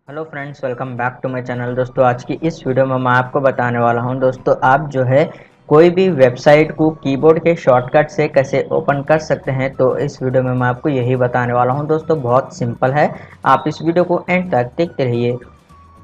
Hello friends, welcome back to my channel. दोस्तों, आज की इस वीडियो में मैं आपको बताने वाला हूं दोस्तों, आप जो है कोई भी वेबसाइट को कीबोर्ड के शॉर्टकट से कैसे ओपन कर सकते हैं। तो इस वीडियो में मैं आपको यही बताने वाला हूं दोस्तों, बहुत सिंपल है। आप इस वीडियो को एंड तक देखते रहिए।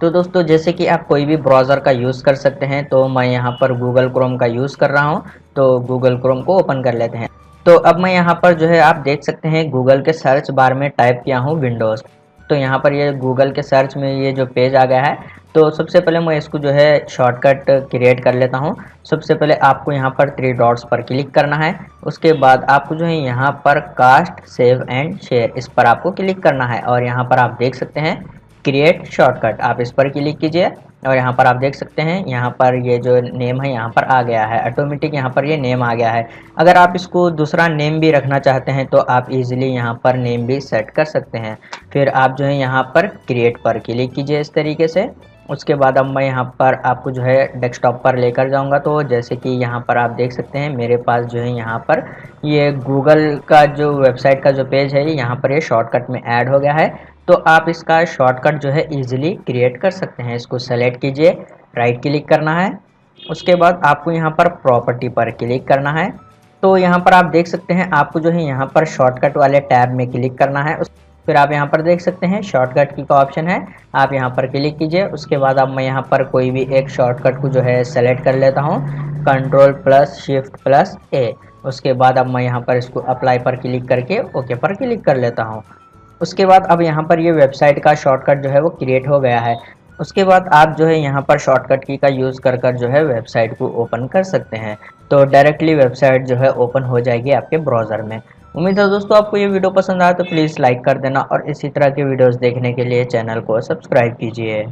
तो दोस्तों, जैसे कि आप कोई भी ब्राउज़र का यूज़ कर सकते हैं, तो मैं यहाँ पर गूगल क्रोम का यूज़ कर रहा हूँ। तो गूगल क्रोम को ओपन कर लेते हैं। तो अब मैं यहाँ पर जो है आप देख सकते हैं गूगल के सर्च बार में टाइप किया हूँ विंडोज़। तो यहाँ पर ये गूगल के सर्च में ये जो पेज आ गया है। तो सबसे पहले मैं इसको जो है शॉर्टकट क्रिएट कर लेता हूँ। सबसे पहले आपको यहाँ पर थ्री डॉट्स पर क्लिक करना है। उसके बाद आपको जो है यहाँ पर कास्ट सेव एंड शेयर, इस पर आपको क्लिक करना है। और यहाँ पर आप देख सकते हैं क्रिएट शॉर्टकट, आप इस पर क्लिक कीजिए। और यहाँ पर आप देख सकते हैं यहाँ पर ये जो नेम है यहाँ पर आ गया है ऑटोमेटिक, यहाँ पर ये नेम आ गया है। अगर आप इसको दूसरा नेम भी रखना चाहते हैं तो आप इजीली यहाँ पर नेम भी सेट कर सकते हैं। फिर आप जो है यहाँ पर क्रिएट पर क्लिक कीजिए इस तरीके से। उसके बाद अब मैं यहाँ पर आपको जो है डेस्कटॉप पर लेकर जाऊँगा। तो जैसे कि यहाँ पर आप देख सकते हैं मेरे पास जो है यहाँ पर ये गूगल का जो वेबसाइट का जो पेज है यहाँ पर ये शॉर्टकट में ऐड हो गया है। तो आप इसका शॉर्टकट जो है इजीली क्रिएट कर सकते हैं। इसको सेलेक्ट कीजिए, राइट क्लिक करना है। उसके बाद आपको यहाँ पर प्रॉपर्टी पर क्लिक करना है। तो यहाँ पर आप देख सकते हैं आपको जो है यहाँ पर शॉर्टकट वाले टैब में क्लिक करना है। फिर आप यहाँ पर देख सकते हैं शॉर्टकट की का ऑप्शन है, आप यहाँ पर क्लिक कीजिए। उसके बाद अब मैं यहाँ पर कोई भी एक शॉर्टकट को जो है सेलेक्ट कर लेता हूँ, कंट्रोल प्लस शिफ्ट प्लस ए। उसके बाद अब मैं यहाँ पर इसको अप्लाई पर क्लिक करके ओके पर क्लिक कर लेता हूँ। उसके बाद अब यहाँ पर ये वेबसाइट का शॉर्टकट जो है वो क्रिएट हो गया है। उसके बाद आप जो है यहाँ पर शॉर्टकट की का यूज़ कर कर जो है वेबसाइट को ओपन कर सकते हैं। तो डायरेक्टली वेबसाइट जो है ओपन हो जाएगी आपके ब्राउज़र में। उम्मीद है दोस्तों आपको ये वीडियो पसंद आया तो प्लीज़ लाइक कर देना और इसी तरह के वीडियोस देखने के लिए चैनल को सब्सक्राइब कीजिए।